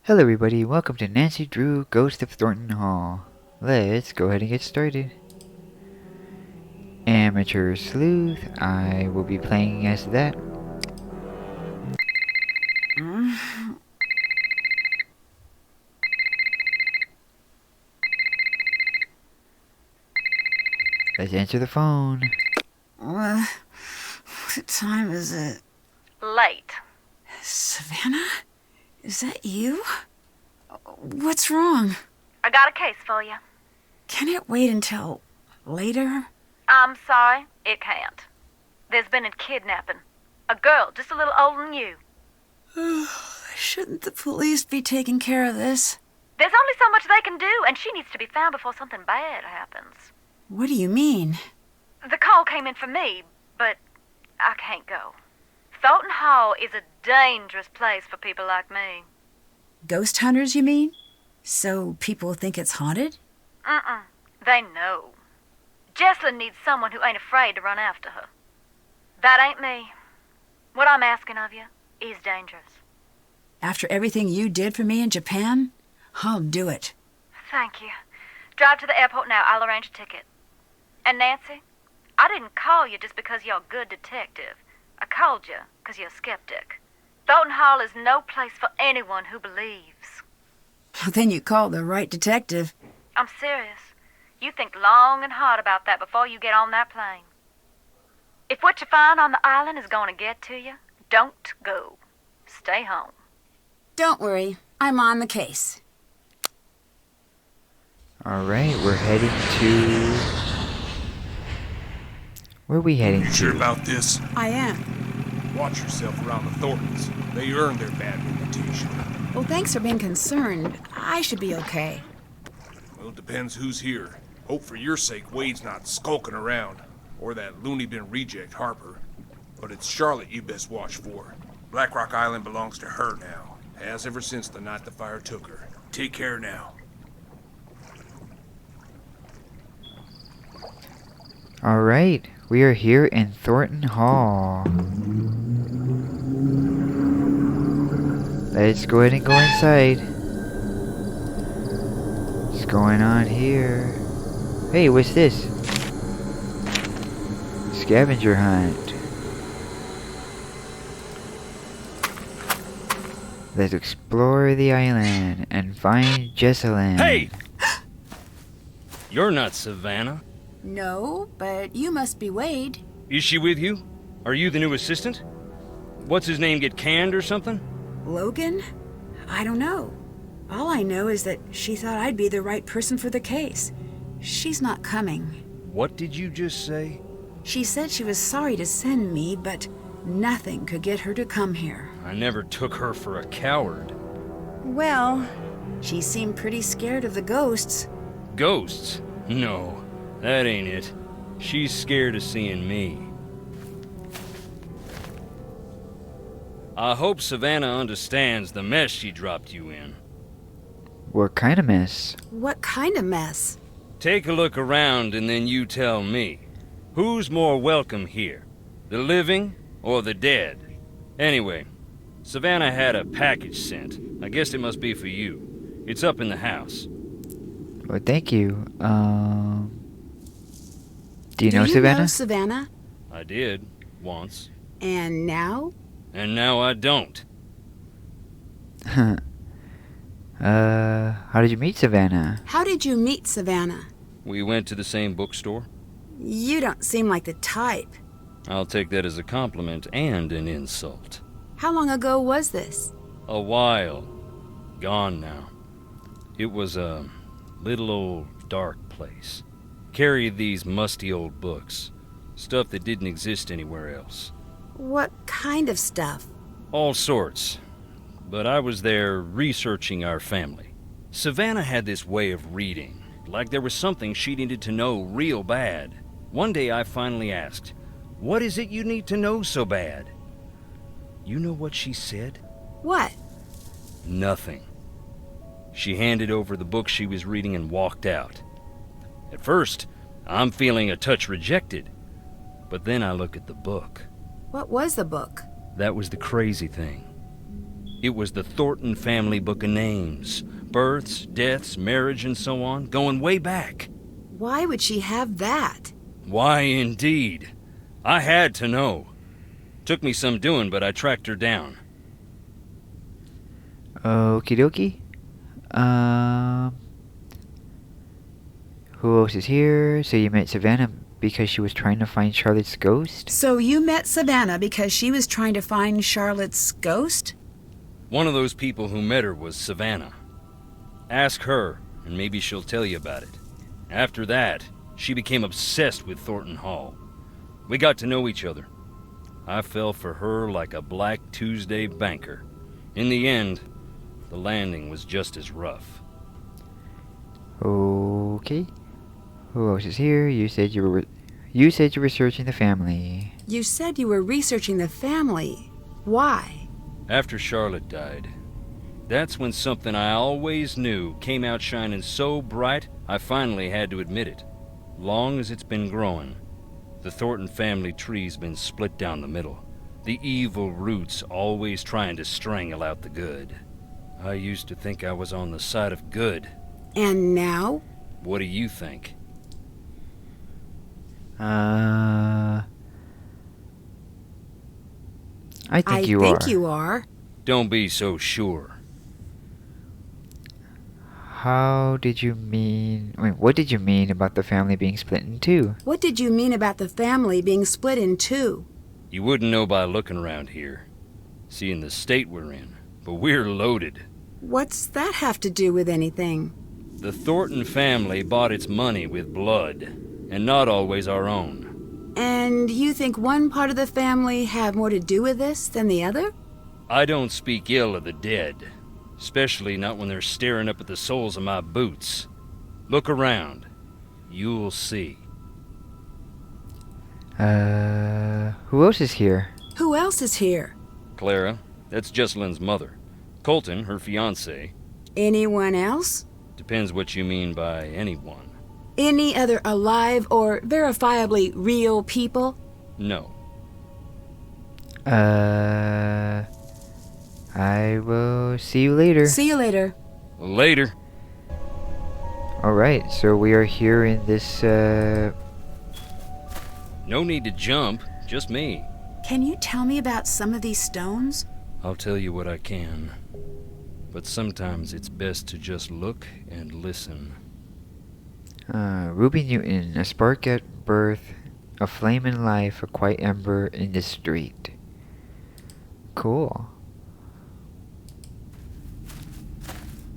Hello everybody, welcome to Nancy Drew Ghost of Thornton Hall. Let's go ahead and get started. Amateur Sleuth, I will be playing as that. Let's answer the phone. What time is it? Late. Savannah? Is that you? What's wrong? I got a case for you. Can it wait until later? I'm sorry, it can't. There's been a kidnapping. A girl just a little older than you. Shouldn't the police be taking care of this? There's only so much they can do, and she needs to be found before something bad happens. What do you mean? The call came in for me, but I can't go. Thornton Hall is a dangerous place for people like me. Ghost hunters, you mean? So people think it's haunted? They know. Jesslyn needs someone who ain't afraid to run after her. That ain't me. What I'm asking of you is dangerous. After everything you did for me in Japan, I'll do it. Thank you. Drive to the airport now. I'll arrange a ticket. And Nancy, I didn't call you just because you're a good detective. I called you because you're a skeptic. Thornton Hall is no place for anyone who believes. Then you called the right detective. I'm serious. You think long and hard about that before you get on that plane. If what you find on the island is going to get to you, don't go. Stay home. Don't worry, I'm on the case. Alright, we're heading to... Where are we heading You to? sure about this? I am. Watch yourself around the Thorntons. They earned their bad reputation. Well, thanks for being concerned. I should be okay. Well, it depends who's here. Hope for your sake Wade's not skulking around. Or that loony bin reject Harper. But it's Charlotte you best watch for. Black Rock Island belongs to her now. Has ever since the night the fire took her. Take care now. Alright, we are here in Thornton Hall. Let's go ahead and go inside. What's going on here? Hey, what's this? Scavenger hunt. Let's explore the island and find Jessalyn. Hey! You're not Savannah. No, but you must be Wade. Is she with you? Are you the new assistant? What's his name, get canned or something? Logan? I don't know. All I know is that she thought I'd be the right person for the case. She's not coming. What did you just say? She said she was sorry to send me, but nothing could get her to come here. I never took her for a coward. Well, she seemed pretty scared of the ghosts. Ghosts? No, that ain't it. She's scared of seeing me. I hope Savannah understands the mess she dropped you in. What kind of mess? What kind of mess? Take a look around and then you tell me. Who's more welcome here? The living or the dead? Anyway, Savannah had a package sent. I guess it must be for you. It's up in the house. Well, thank you. Do you know Do you Savannah? know Savannah? I did, once. And now? And now I don't. How did you meet Savannah? How did you meet Savannah? We went to the same bookstore. You don't seem like the type. I'll take that as a compliment and an insult. How long ago was this? A while. Gone now. It was a little old dark place. Carried these musty old books. Stuff that didn't exist anywhere else. What kind of stuff? All sorts. But I was there researching our family. Savannah had this way of reading, like there was something she needed to know real bad. One day I finally asked, "What is it you need to know so bad?" You know what she said? What? Nothing. She handed over the book she was reading and walked out. At first, I'm feeling a touch rejected. But then I look at the book. What was the book? That was the crazy thing. It was the Thornton family book of names. Births, deaths, marriage, and so on, going way back. Why would she have that? Why, indeed. I had to know. Took me some doing, but I tracked her down. Okie dokie. Who else is here? So you met Savannah because she was trying to find Charlotte's ghost? So you met Savannah because she was trying to find Charlotte's ghost? One of those people who met her was Savannah. Ask her, and maybe she'll tell you about it. After that, she became obsessed with Thornton Hall. We got to know each other. I fell for her like a Black Tuesday banker. In the end, the landing was just as rough. Okay. Who else is here? You said you were searching the family. You said you were researching the family. Why? After Charlotte died, that's when something I always knew came out shining so bright I finally had to admit it. Long as it's been growing, the Thornton family tree's been split down the middle. The evil roots always trying to strangle out the good. I used to think I was on the side of good. And now? What do you think? I think you I are. think you are. Don't be so sure. How did you mean... Wait, what did you mean about the family being split in two? What did you mean about the family being split in two? You wouldn't know by looking around here, seeing the state we're in, but we're loaded. What's that have to do with anything? The Thornton family bought its money with blood, and not always our own. And you think one part of the family have more to do with this than the other? I don't speak ill of the dead, especially not when they're staring up at the soles of my boots. Look around. You'll see. Who else is here? Who else is here? Clara, that's Jesselyn's mother. Colton, her fiancé. Anyone else? Depends what you mean by anyone. Any other alive or verifiably real people? No. I will see you later. See you later. Later. Alright, so we are here in this, No need to jump, just me. Can you tell me about some of these stones? I'll tell you what I can. But sometimes it's best to just look and listen. Ruby Newton, a spark at birth, a flame in life, a quiet ember in the street. Cool.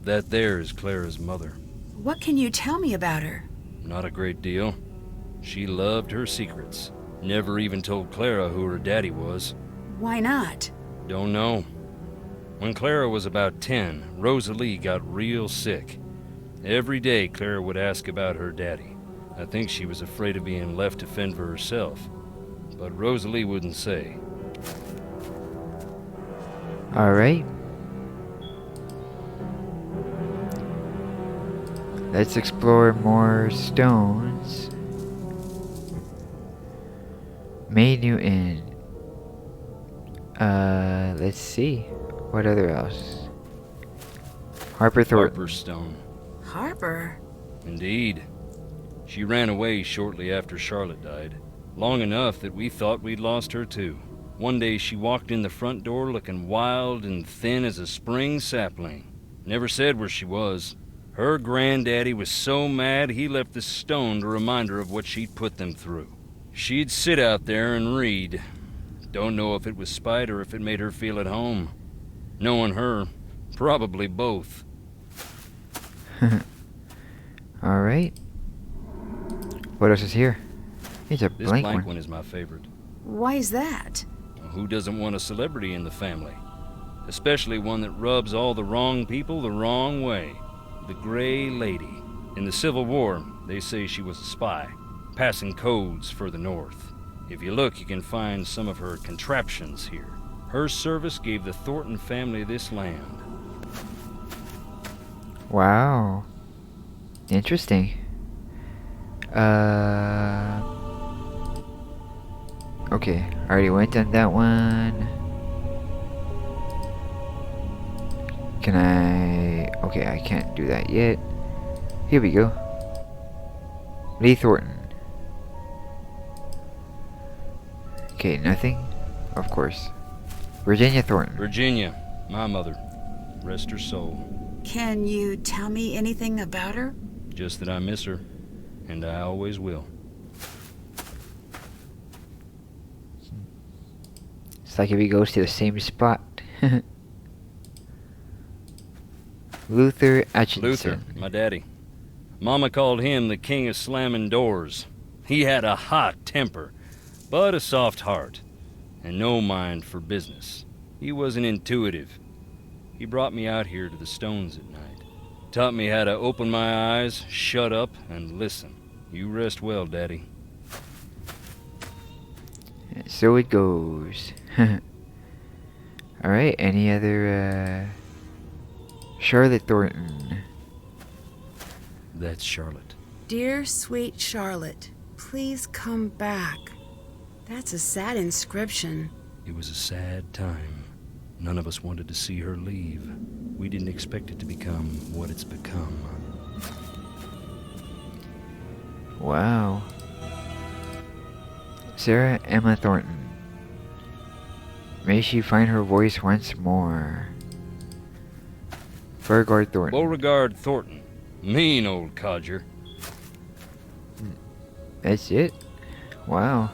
That there is Clara's mother. What can you tell me about her? Not a great deal. She loved her secrets. Never even told Clara who her daddy was. Why not? Don't know. When Clara was about 10, Rosalie got real sick. Every day Clara would ask about her daddy. I think she was afraid of being left to fend for herself. But Rosalie wouldn't say. Alright. Let's explore more stones. May Newton. Let's see. What other else? Harper Thornton. Harper Stone. Harper? Indeed. She ran away shortly after Charlotte died. Long enough that we thought we'd lost her too. One day she walked in the front door looking wild and thin as a spring sapling. Never said where she was. Her granddaddy was so mad he left the stone to remind her of what she'd put them through. She'd sit out there and read. Don't know if it was spite or if it made her feel at home. Knowing her, probably both. Alright. What else is here? It's a This blank blank one. one is my favorite. Why is that? Who doesn't want a celebrity in the family? Especially one that rubs all the wrong people the wrong way. The Gray Lady. In the Civil War, they say she was a spy, passing codes for the North. If you look, you can find some of her contraptions here. Her service gave the Thornton family this land. Wow. Interesting. Okay, I already went on that one. Can I... Okay, I can't do that yet. Here we go. Lee Thornton. Okay, nothing? Of course. Virginia Thornton. Virginia, my mother. Rest her soul. Can you tell me anything about her? Just that I miss her, and I always will. It's like if he goes to the same spot. Luther Atchison. Luther, my daddy. Mama called him the king of slamming doors. He had a hot temper, but a soft heart, and no mind for business. He wasn't intuitive. He brought me out here to the stones at night. Taught me how to open my eyes, shut up, and listen. You rest well, Daddy. So it goes. Alright, any other, Charlotte Thornton. That's Charlotte. Dear sweet Charlotte, please come back. That's a sad inscription. It was a sad time. None of us wanted to see her leave. We didn't expect it to become what it's become. Wow. Sarah Emma Thornton. May she find her voice once more. Beauregard Thornton. Beauregard Thornton. Mean old codger. That's it? Wow.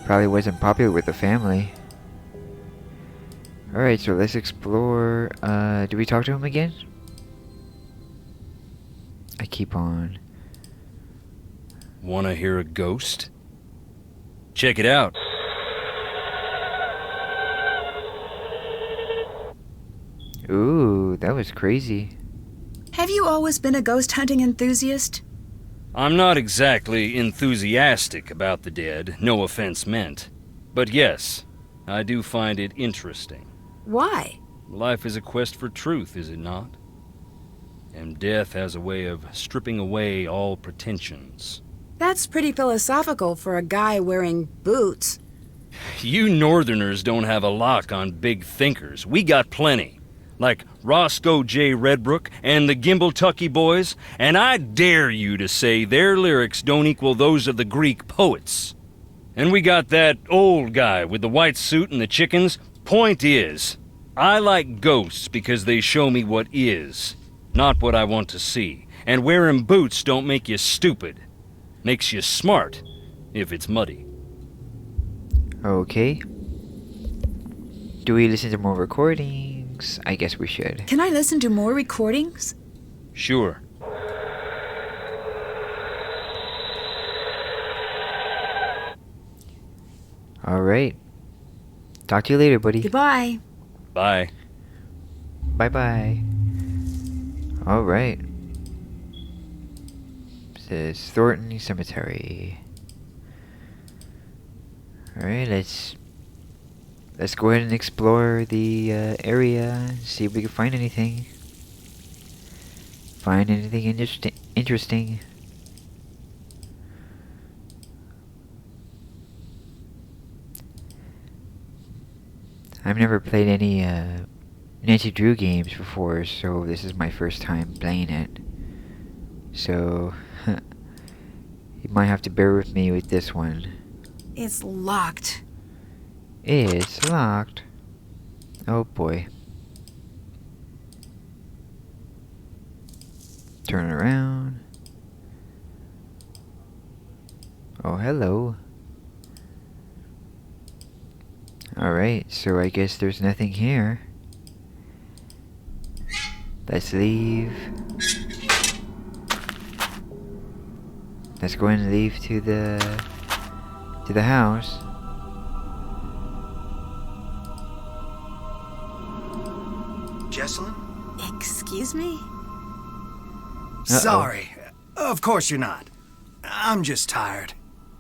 Probably wasn't popular with the family. Alright, so let's explore. Do we talk to him again? I keep on. Wanna hear a ghost? Check it out. Ooh, that was crazy. Have you always been a ghost hunting enthusiast? I'm not exactly enthusiastic about the dead, no offense meant. But yes, I do find it interesting. Why? Life is a quest for truth, is it not? And death has a way of stripping away all pretensions. That's pretty philosophical for a guy wearing boots. You Northerners don't have a lock on big thinkers. We got plenty. Like Roscoe J. Redbrook and the Gimbaltucky Boys, and I dare you to say their lyrics don't equal those of the Greek poets. And we got that old guy with the white suit and the chickens. Point is, I like ghosts because they show me what is, not what I want to see. And wearing boots don't make you stupid. Makes you smart, if it's muddy. Okay. Do we listen to more recordings? I guess we should. Can I listen to more recordings? Sure. Alright. Talk to you later, buddy. Goodbye. Bye. Bye-bye. Alright. Says Thornton Cemetery. Alright, let's go ahead and explore the area and see if we can find anything. Find anything interesting. I've never played any Nancy Drew games before, so this is my first time playing it. So you might have to bear with me with this one. It's locked. It's locked. Oh boy. Turn around. Oh, hello. Alright, so I guess there's nothing here. Let's leave. Let's go and leave to the house. Jessalyn? Excuse me? Sorry. Of course you're not. I'm just tired.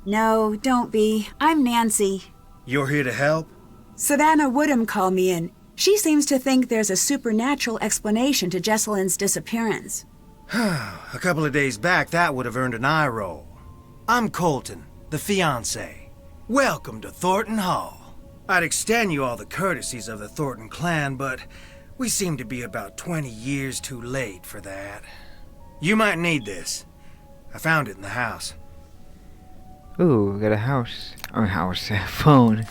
No, don't be. I'm Nancy. You're here to help? Savannah Woodham called me in. She seems to think there's a supernatural explanation to Jessalyn's disappearance. A couple of days back, that would have earned an eye roll. I'm Colton, the fiancé. Welcome to Thornton Hall. I'd extend you all the courtesies of the Thornton clan, but we seem to be about 20 years too late for that. You might need this. I found it in the house. Ooh, we got a phone.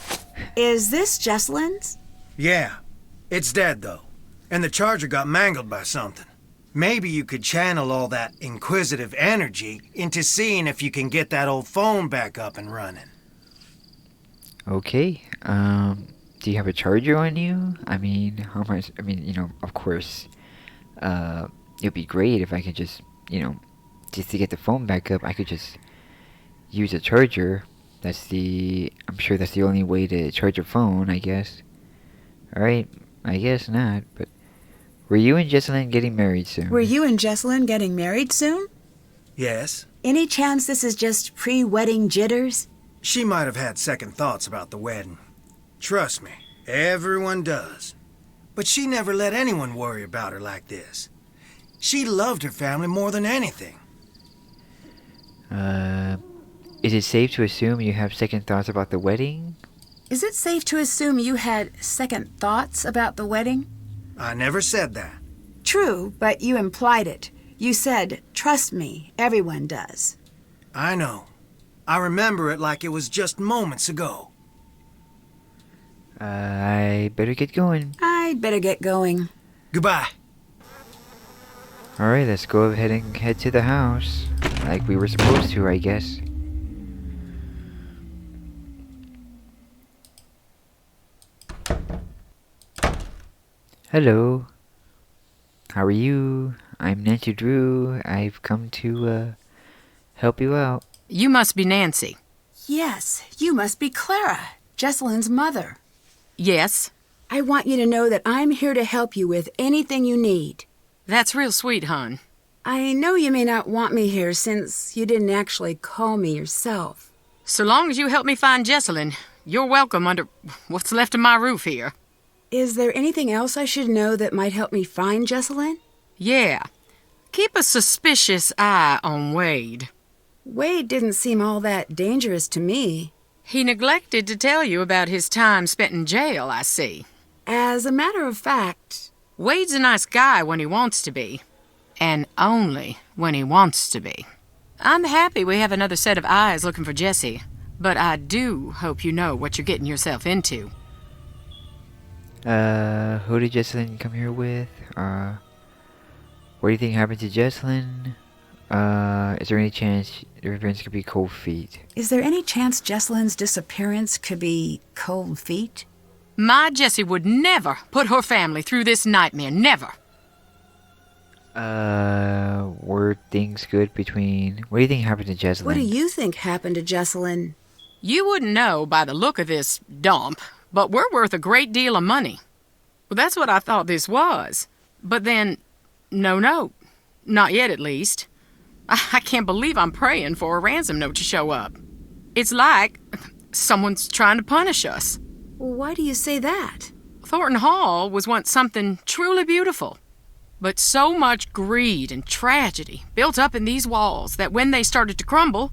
Is this Jesselyn's? Yeah. It's dead, though. And the charger got mangled by something. Maybe you could channel all that inquisitive energy into seeing if you can get that old phone back up and running. Okay, do you have a charger on you? I mean, how much, of course, it'd be great if I could just, just to get the phone back up, I could just use a charger. I'm sure that's the only way to charge a phone, I guess. Alright, I guess not, but were you and Jesselyn getting married soon? Were you and Jesselyn getting married soon? Yes. Any chance this is just pre-wedding jitters? She might have had second thoughts about the wedding. Trust me, everyone does. But she never let anyone worry about her like this. She loved her family more than anything. Is it safe to assume you have second thoughts about the wedding? Is it safe to assume you had second thoughts about the wedding? I never said that. True, but you implied it. You said, trust me, everyone does. I know. I remember it like it was just moments ago. I better get going. I'd better get going. Goodbye. Alright, let's go ahead and head to the house. Like we were supposed to, I guess. Hello. How are you? I'm Nancy Drew. I've come to, help you out. You must be Nancy. Yes, you must be Clara, Jesselyn's mother. Yes. I want you to know that I'm here to help you with anything you need. That's real sweet, hon. I know you may not want me here since you didn't actually call me yourself. So long as you help me find Jesselyn, you're welcome under what's left of my roof here. Is there anything else I should know that might help me find Jesselyn? Yeah. Keep a suspicious eye on Wade. Wade didn't seem all that dangerous to me. He neglected to tell you about his time spent in jail, I see. As a matter of fact... Wade's a nice guy when he wants to be. And only when he wants to be. I'm happy we have another set of eyes looking for Jessie, but I do hope you know what you're getting yourself into. Who did Jesselyn come here with? What do you think happened to Jesselyn? Is there any chance your events could be cold feet? Is there any chance Jesselyn's disappearance could be cold feet? My Jessie would never put her family through this nightmare, never. Were things good between... What do you think happened to Jesselyn? What do you think happened to Jesselyn? You wouldn't know by the look of this dump, but we're worth a great deal of money. Well, that's what I thought this was. But then, no, not yet at least. I can't believe I'm praying for a ransom note to show up. It's like someone's trying to punish us. Why do you say that? Thornton Hall was once something truly beautiful. But so much greed and tragedy built up in these walls that when they started to crumble,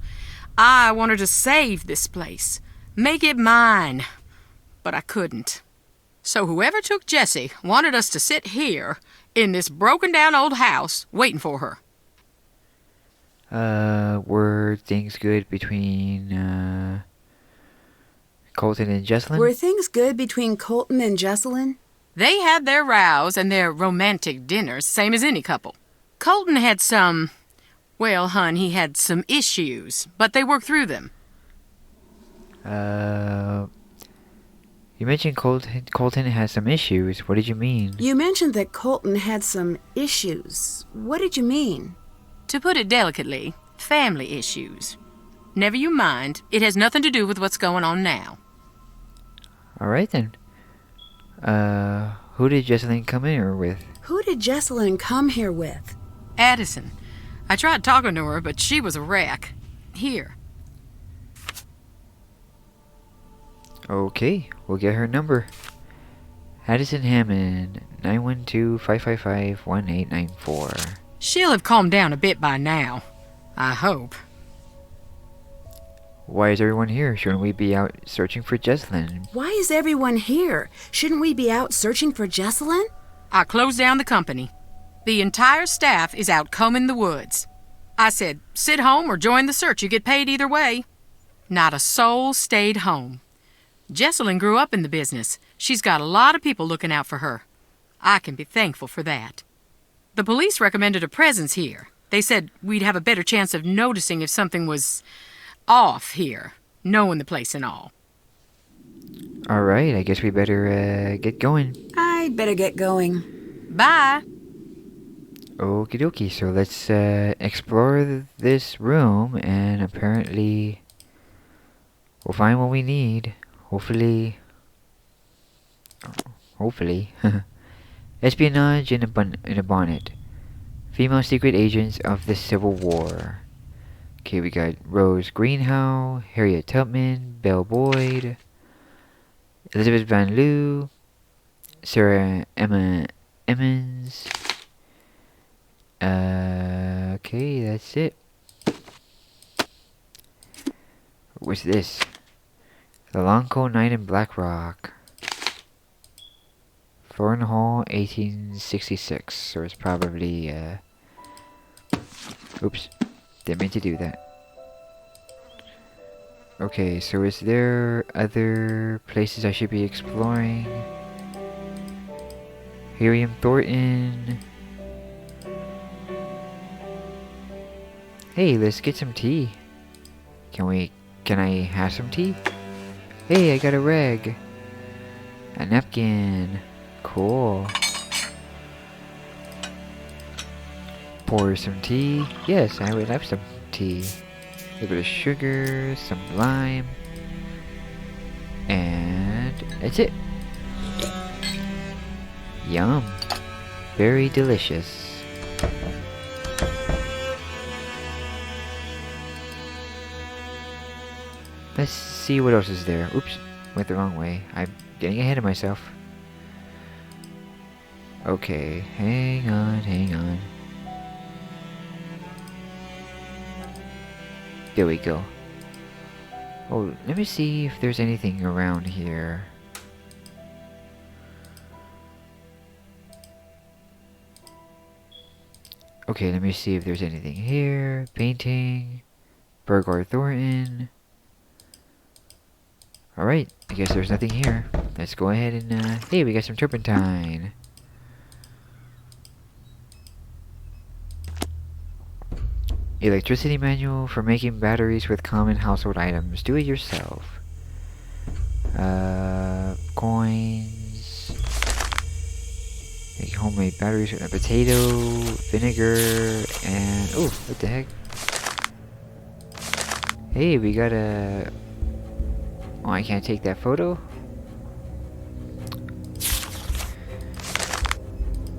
I wanted to save this place, make it mine. But I couldn't. So whoever took Jessie wanted us to sit here in this broken-down old house waiting for her. Were things good between, Colton and Jesselyn? Were things good between Colton and Jesselyn? They had their rows and their romantic dinners, same as any couple. Colton had some... Well, hon, he had some issues, but they worked through them. You mentioned Colton has some issues. What did you mean? You mentioned that Colton had some issues. What did you mean? To put it delicately, family issues. Never you mind. It has nothing to do with what's going on now. Alright then. Who did Jesselyn come in here with? Who did Jesselyn come here with? Addison. I tried talking to her, but she was a wreck. Here. Okay, we'll get her number. Addison Hammond, 912-555-1894. She'll have calmed down a bit by now. I hope. Why is everyone here? Shouldn't we be out searching for Jesslyn? Why is everyone here? Shouldn't we be out searching for Jesselyn? I closed down the company. The entire staff is out combing the woods. I said, sit home or join the search. You get paid either way. Not a soul stayed home. Jesselyn grew up in the business. She's got a lot of people looking out for her. I can be thankful for that. The police recommended a presence here. They said we'd have a better chance of noticing if something was off here, knowing the place and all. Alright, I guess we better get going. I'd better get going. Bye. Okie dokie, so let's explore this room, and apparently we'll find what we need. Hopefully. Espionage in a bonnet. Female secret agents of the Civil War. Okay, we got Rose Greenhow, Harriet Tubman, Belle Boyd, Elizabeth Van Loo, Sarah Emma Emmons. Okay, that's it. What's this? The Long Cold Night in Black Rock. Thornton Hall, 1866. So it's probably, oops. Didn't mean to do that. Okay, so is there other places I should be exploring? Helium Thornton. Hey, let's get some tea. Can I have some tea? Hey, I got a rag. A napkin. Cool. Pour some tea. Yes, I would have some tea. A little bit of sugar, some lime. And that's it. Yum. Very delicious. Let's see what else is there. Oops, went the wrong way. I'm getting ahead of myself. Okay, hang on. There we go. Oh, let me see if there's anything around here. Okay, let me see if there's anything here. Painting. Burglar Thornton. Alright, I guess there's nothing here. Let's go ahead and, hey, we got some turpentine. Electricity manual for making batteries with common household items. Do it yourself. Coins. Make homemade batteries with a potato, vinegar, and... oh, what the heck? Hey, we got a... oh, I can't take that photo?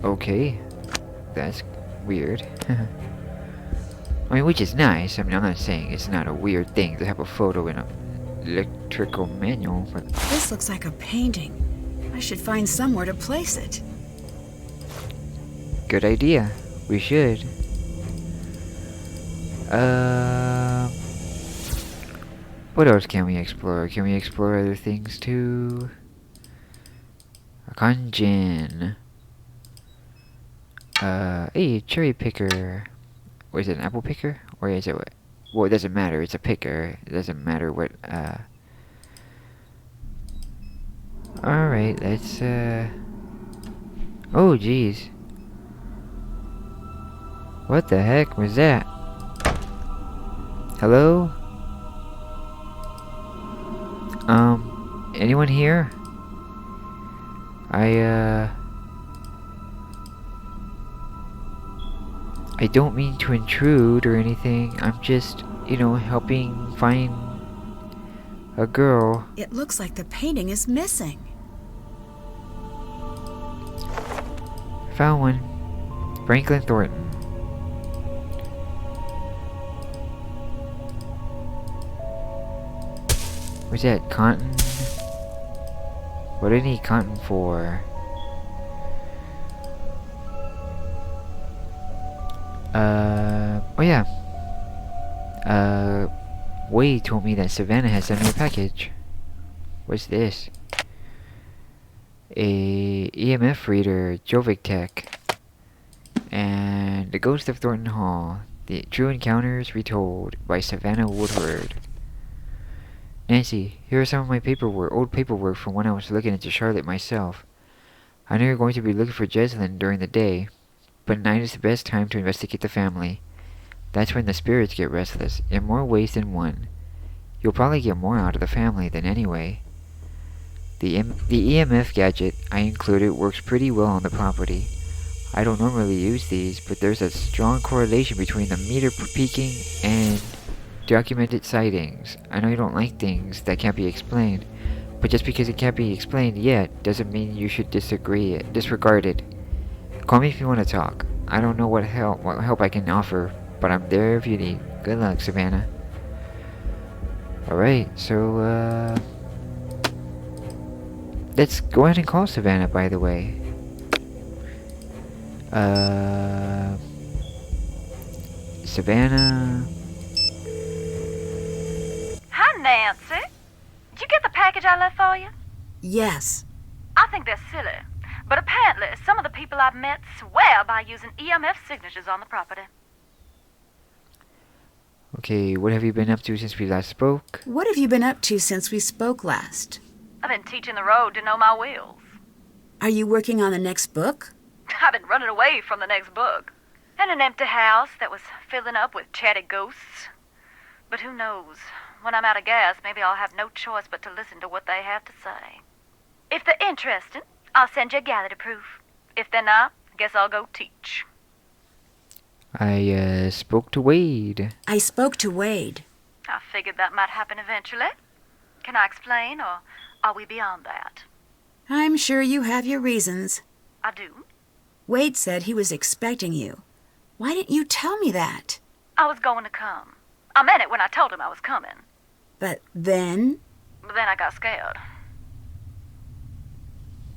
Okay. That's weird. I mean, which is nice. I mean, I'm not saying it's not a weird thing to have a photo in an electrical manual, but... This looks like a painting. I should find somewhere to place it. good idea. We should. What else can we explore? Can we explore other things too? A kanjin. Hey, cherry picker. Or is it an apple picker? Or is it what? Well, it doesn't matter. It's a picker. It doesn't matter what, Alright, let's, oh, jeez. What the heck was that? Hello? Anyone here? I don't mean to intrude or anything. I'm just, you know, helping find a girl. It looks like the painting is missing. Found one. Franklin Thornton. What's that? Cotton? What do I need cotton for? Oh yeah. Wade told me that Savannah has sent me a package. What's this? A EMF reader, Jovic Tech. And The Ghost of Thornton Hall. The True Encounters Retold by Savannah Woodward. Nancy, here are some of my old paperwork from when I was looking into Charlotte myself. I know you're going to be looking for Jessalyn during the day, but night is the best time to investigate the family. That's when the spirits get restless, in more ways than one. You'll probably get more out of the family than anyway. The EMF gadget I included works pretty well on the property. I don't normally use these, but there's a strong correlation between the meter peaking and documented sightings. I know you don't like things that can't be explained, but just because it can't be explained yet doesn't mean you should disregard it. Call me if you want to talk. I don't know what help I can offer, but I'm there if you need. Good luck, Savannah. Alright, so, let's go ahead and call Savannah, by the way. Savannah. Hi, Nancy. Did you get the package I left for you? Yes. I think they're silly, but apparently some of the people I've met swear by using EMF signatures on the property. Okay, what have you been up to since we last spoke? What have you been up to since we spoke last? I've been teaching the road to know my wheels. Are you working on the next book? I've been running away from the next book. In an empty house that was filling up with chatty ghosts. But who knows? When I'm out of gas, maybe I'll have no choice but to listen to what they have to say. If they're interested, I'll send you a gallery proof. If they're not, I guess I'll go teach. I spoke to Wade. I spoke to Wade. I figured that might happen eventually. Can I explain, or are we beyond that? I'm sure you have your reasons. I do. Wade said he was expecting you. Why didn't you tell me that? I was going to come. I meant it when I told him I was coming. But then? But then I got scared.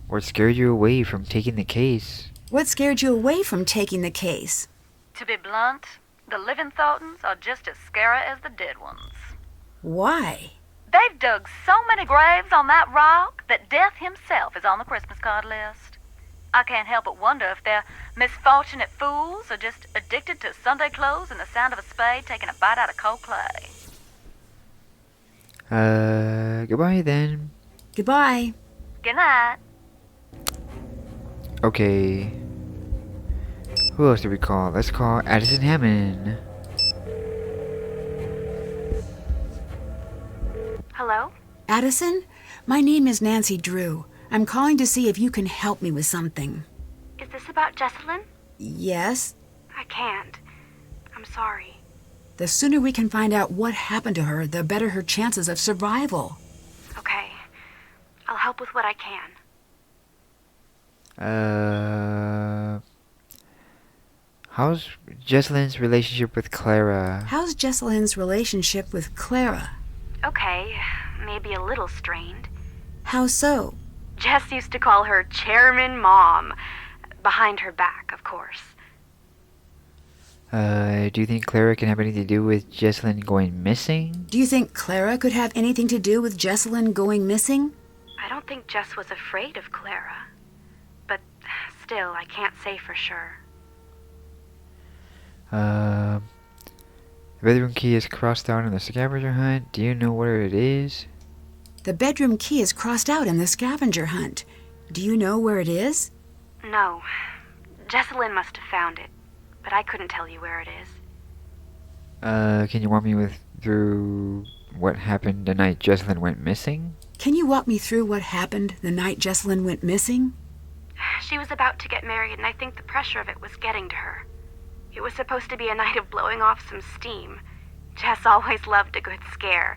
What scared you away from taking the case? What scared you away from taking the case? To be blunt, the living Thorntons are just as scary as the dead ones. Why? They've dug so many graves on that rock that Death himself is on the Christmas card list. I can't help but wonder if they're misfortunate fools or just addicted to Sunday clothes and the sound of a spade taking a bite out of cold clay. Goodbye then. Goodbye. Good night. Okay. Who else do we call? Let's call Addison Hammond. Hello? Addison, my name is Nancy Drew. I'm calling to see if you can help me with something. Is this about Jessalyn? Yes? I can't. I'm sorry. The sooner we can find out what happened to her, the better her chances of survival. Okay. I'll help with what I can. How's Jessalyn's relationship with Clara? How's Jessalyn's relationship with Clara? Okay. Maybe a little strained. How so? Jess used to call her Chairman Mom. Behind her back, of course. Do you think Clara can have anything to do with Jessalyn going missing? Do you think Clara could have anything to do with Jessalyn going missing? I don't think Jess was afraid of Clara. But still, I can't say for sure. The bedroom key is crossed out in the scavenger hunt. Do you know where it is? The bedroom key is crossed out in the scavenger hunt. Do you know where it is? No. Jessalyn must have found it. But I couldn't tell you where it is. Can you walk me through what happened the night Jessalyn went missing? Can you walk me through what happened the night Jessalyn went missing? She was about to get married, and I think the pressure of it was getting to her. It was supposed to be a night of blowing off some steam. Jess always loved a good scare.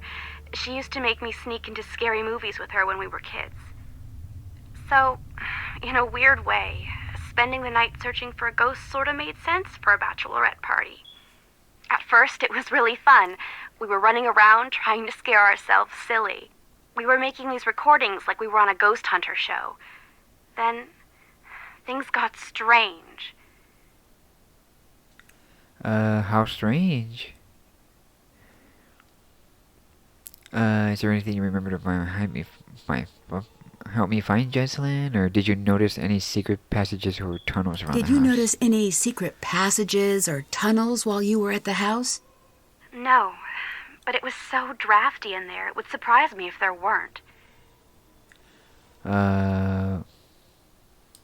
She used to make me sneak into scary movies with her when we were kids. So, in a weird way, spending the night searching for a ghost sort of made sense for a bachelorette party. At first, it was really fun. We were running around trying to scare ourselves silly. We were making these recordings like we were on a ghost hunter show. Then, things got strange. How strange. Is there anything you remember to help me find Jesselyn? Or did you notice any secret passages or tunnels around the Did house? you notice any secret passages or tunnels while you were at the house? No, but it was so drafty in there, it would surprise me if there weren't.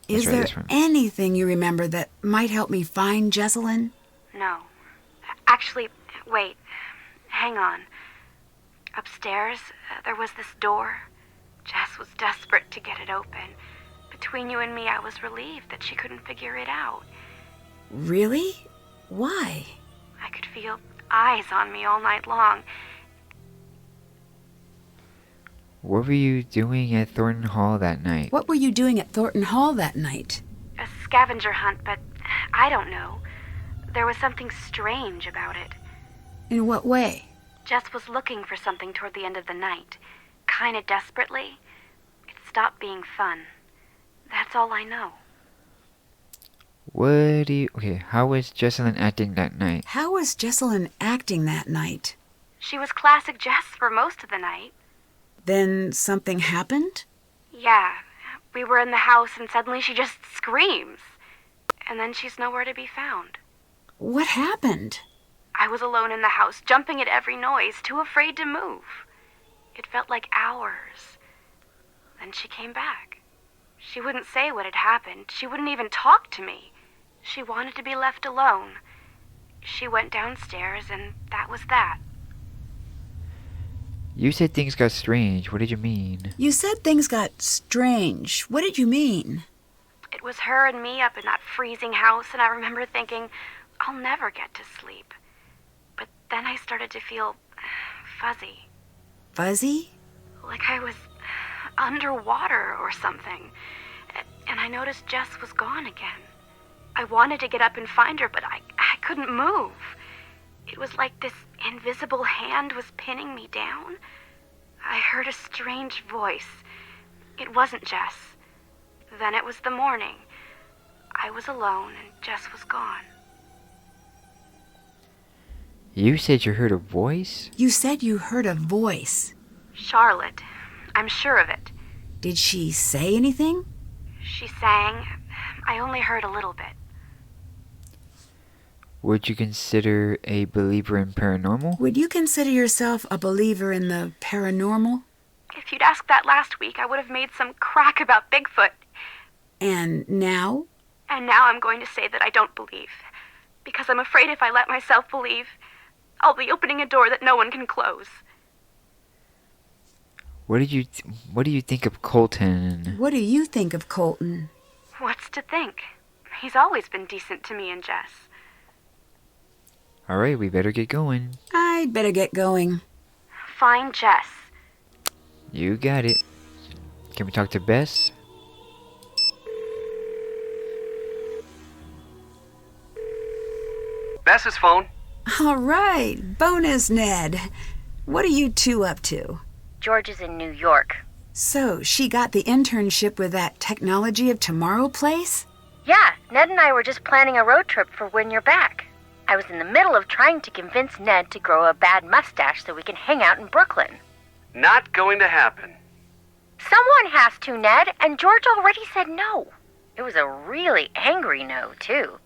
Is try there this one. anything you remember that might help me find Jesselyn? No. Actually, wait. Hang on. Upstairs, there was this door. Jess was desperate to get it open. Between you and me, I was relieved that she couldn't figure it out. Really? Why? I could feel eyes on me all night long. What were you doing at Thornton Hall that night? What were you doing at Thornton Hall that night? A scavenger hunt, but I don't know. There was something strange about it. In what way? Jess was looking for something toward the end of the night. Kinda desperately. It stopped being fun. That's all I know. How was Jesselyn acting that night? How was Jesselyn acting that night? She was classic Jess for most of the night. Then something happened? Yeah, we were in the house and suddenly she just screams. And then she's nowhere to be found. What happened? I was alone in the house, jumping at every noise, too afraid to move. It felt like hours. Then she came back. She wouldn't say what had happened. She wouldn't even talk to me. She wanted to be left alone. She went downstairs and that was that. You said things got strange. What did you mean? You said things got strange. What did you mean? It was her and me up in that freezing house, and I remember thinking, I'll never get to sleep. But then I started to feel fuzzy. Fuzzy? Like I was underwater or something. And I noticed Jess was gone again. I wanted to get up and find her, but I couldn't move. It was like this invisible hand was pinning me down. I heard a strange voice. It wasn't Jess. Then it was the morning. I was alone and Jess was gone. You said you heard a voice? You said you heard a voice. Charlotte. I'm sure of it. Did she say anything? She sang. I only heard a little bit. Would you consider a believer in paranormal? Would you consider yourself a believer in the paranormal? If you'd asked that last week, I would have made some crack about Bigfoot. And now? And now I'm going to say that I don't believe. Because I'm afraid if I let myself believe, I'll be opening a door that no one can close. What do you think of Colton? What do you think of Colton? What's to think? He's always been decent to me and Jess. Alright, we better get going. I'd better get going. Find Jess. You got it. Can we talk to Bess? Bess's phone. All right, bonus Ned. What are you two up to? George is in New York. So, she got the internship with that Technology of Tomorrow place? Yeah, Ned and I were just planning a road trip for when you're back. I was in the middle of trying to convince Ned to grow a bad mustache so we can hang out in Brooklyn. Not going to happen. Someone has to, Ned, and George already said no. It was a really angry no, too.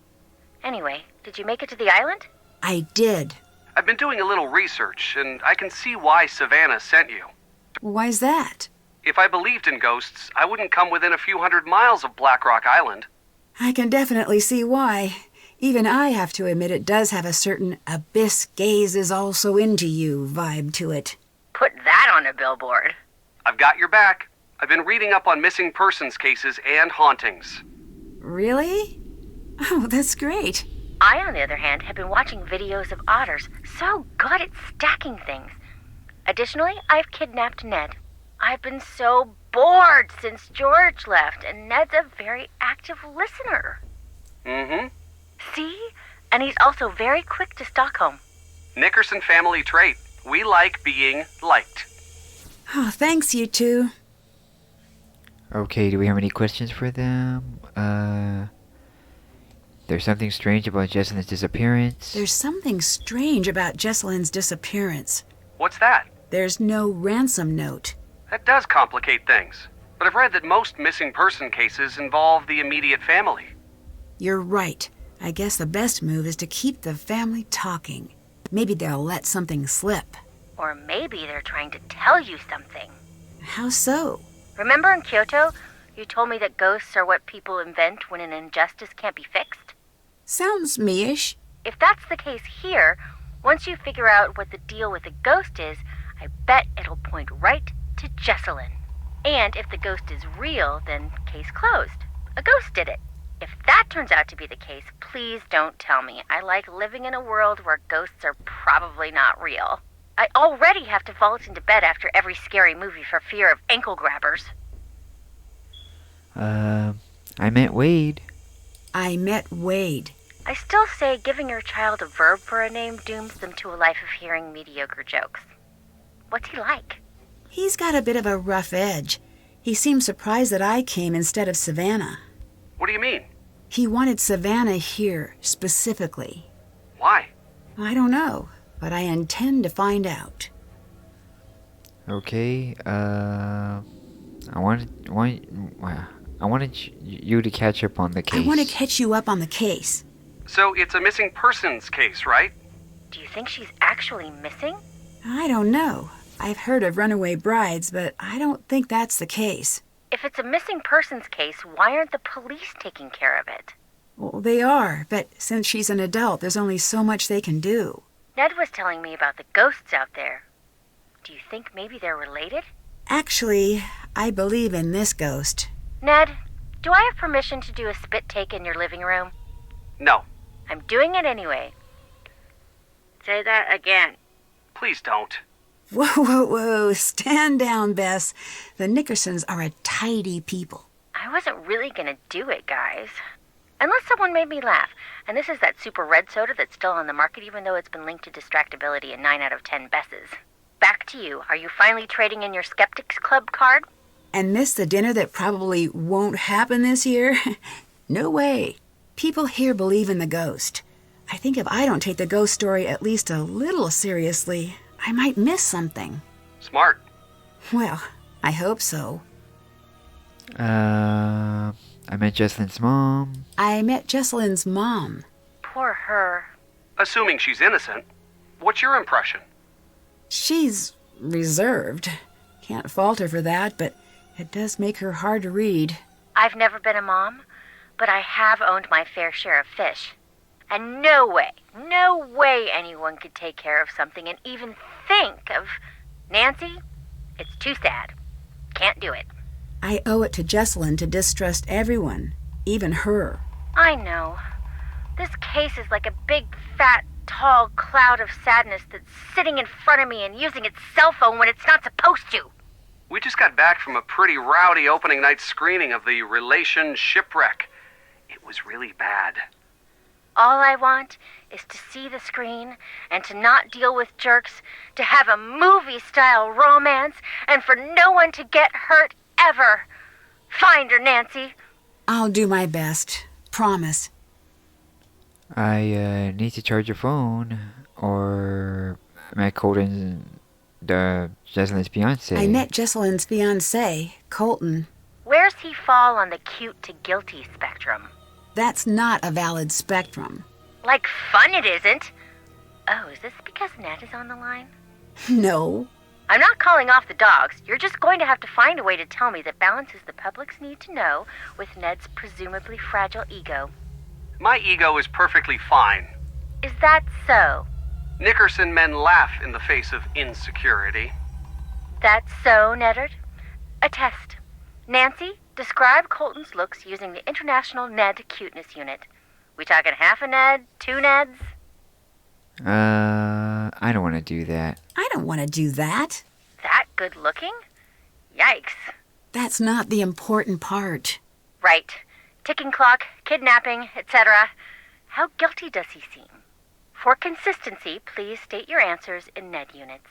Anyway, did you make it to the island? I did. I've been doing a little research, and I can see why Savannah sent you. Why's that? If I believed in ghosts, I wouldn't come within a few hundred miles of Black Rock Island. I can definitely see why. Even I have to admit it does have a certain abyss gaze is also into you vibe to it. Put that on a billboard. I've got your back. I've been reading up on missing persons cases and hauntings. Really? Oh, that's great. I, on the other hand, have been watching videos of otters so good at stacking things. Additionally, I've kidnapped Ned. I've been so bored since George left, and Ned's a very active listener. Mm-hmm. See? And he's also very quick to Stockholm. Nickerson family trait. We like being liked. Oh, thanks, you two. Okay, do we have any questions for them? There's something strange about Jesselyn's disappearance. There's something strange about Jesselyn's disappearance. What's that? There's no ransom note. That does complicate things. But I've read that most missing person cases involve the immediate family. You're right. I guess the best move is to keep the family talking. Maybe they'll let something slip. Or maybe they're trying to tell you something. How so? Remember in Kyoto, you told me that ghosts are what people invent when an injustice can't be fixed? Sounds me-ish. If that's the case here, once you figure out what the deal with the ghost is, I bet it'll point right to Jesselyn. And if the ghost is real, then case closed. A ghost did it. If that turns out to be the case, please don't tell me. I like living in a world where ghosts are probably not real. I already have to vault into bed after every scary movie for fear of ankle grabbers. I met Wade. I met Wade. I still say giving your child a verb for a name dooms them to a life of hearing mediocre jokes. What's he like? He's got a bit of a rough edge. He seemed surprised that I came instead of Savannah. What do you mean? He wanted Savannah here, specifically. Why? I don't know, but I intend to find out. Okay, I wanted you to catch up on the case. I want to catch you up on the case. So it's a missing persons case, right? Do you think she's actually missing? I don't know. I've heard of runaway brides, but I don't think that's the case. If it's a missing persons case, why aren't the police taking care of it? Well, they are, but since she's an adult, there's only so much they can do. Ned was telling me about the ghosts out there. Do you think maybe they're related? Actually, I believe in this ghost. Ned, do I have permission to do a spit take in your living room? No. I'm doing it anyway. Say that again. Please don't. Whoa, whoa, whoa. Stand down, Bess. The Nickersons are a tidy people. I wasn't really gonna do it, guys. Unless someone made me laugh. And this is that super red soda that's still on the market even though it's been linked to distractibility in 9 out of 10 Besses. Back to you. Are you finally trading in your Skeptics Club card? And miss the dinner that probably won't happen this year? No way. People here believe in the ghost. I think if I don't take the ghost story at least a little seriously, I might miss something. Smart. Well, I hope so. I met Jesselyn's mom. I met Jesselyn's mom. Poor her. Assuming she's innocent, what's your impression? She's reserved. Can't fault her for that, but it does make her hard to read. I've never been a mom, but I have owned my fair share of fish. And no way anyone could take care of something and even think of... Nancy, it's too sad. Can't do it. I owe it to Jesselyn to distrust everyone, even her. I know. This case is like a big, fat, tall cloud of sadness that's sitting in front of me and using its cell phone when it's not supposed to. We just got back from a pretty rowdy opening night screening of the Relation Shipwreck. It was really bad. All I want is to see the screen and to not deal with jerks, to have a movie-style romance, and for no one to get hurt ever. Find her, Nancy. I'll do my best. Promise. I need to charge your phone, or I met Colton's, Jesselyn's fiance. I met Jesselyn's fiance, Colton. Where's he fall on the cute to guilty spectrum? That's not a valid spectrum. Like fun it isn't. Oh, is this because Ned is on the line? No. I'm not calling off the dogs. You're just going to have to find a way to tell me that balances the public's need to know with Ned's presumably fragile ego. My ego is perfectly fine. Is that so? Nickerson men laugh in the face of insecurity. That's so, Neddard? A test. Nancy, describe Colton's looks using the International Ned Cuteness Unit. We talking half a Ned, 2 Neds? I don't want to do that. I don't want to do that. That good looking? Yikes. That's not the important part. Right. Ticking clock, kidnapping, etc. How guilty does he seem? For consistency, please state your answers in Ned units.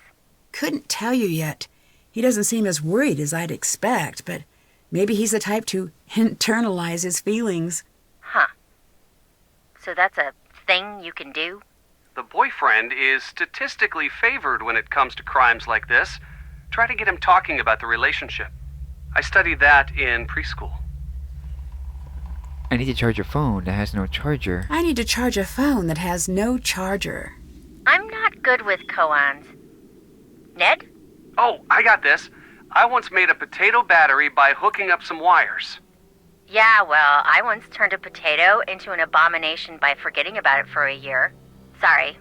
Couldn't tell you yet. He doesn't seem as worried as I'd expect, but maybe he's the type to internalize his feelings. Huh. So that's a thing you can do? The boyfriend is statistically favored when it comes to crimes like this. Try to get him talking about the relationship. I studied that in preschool. I need to charge a phone that has no charger. I need to charge a phone that has no charger. I'm not good with koans. Ned? Oh, I got this. I once made a potato battery by hooking up some wires. Yeah, well, I once turned a potato into an abomination by forgetting about it for a year. Sorry.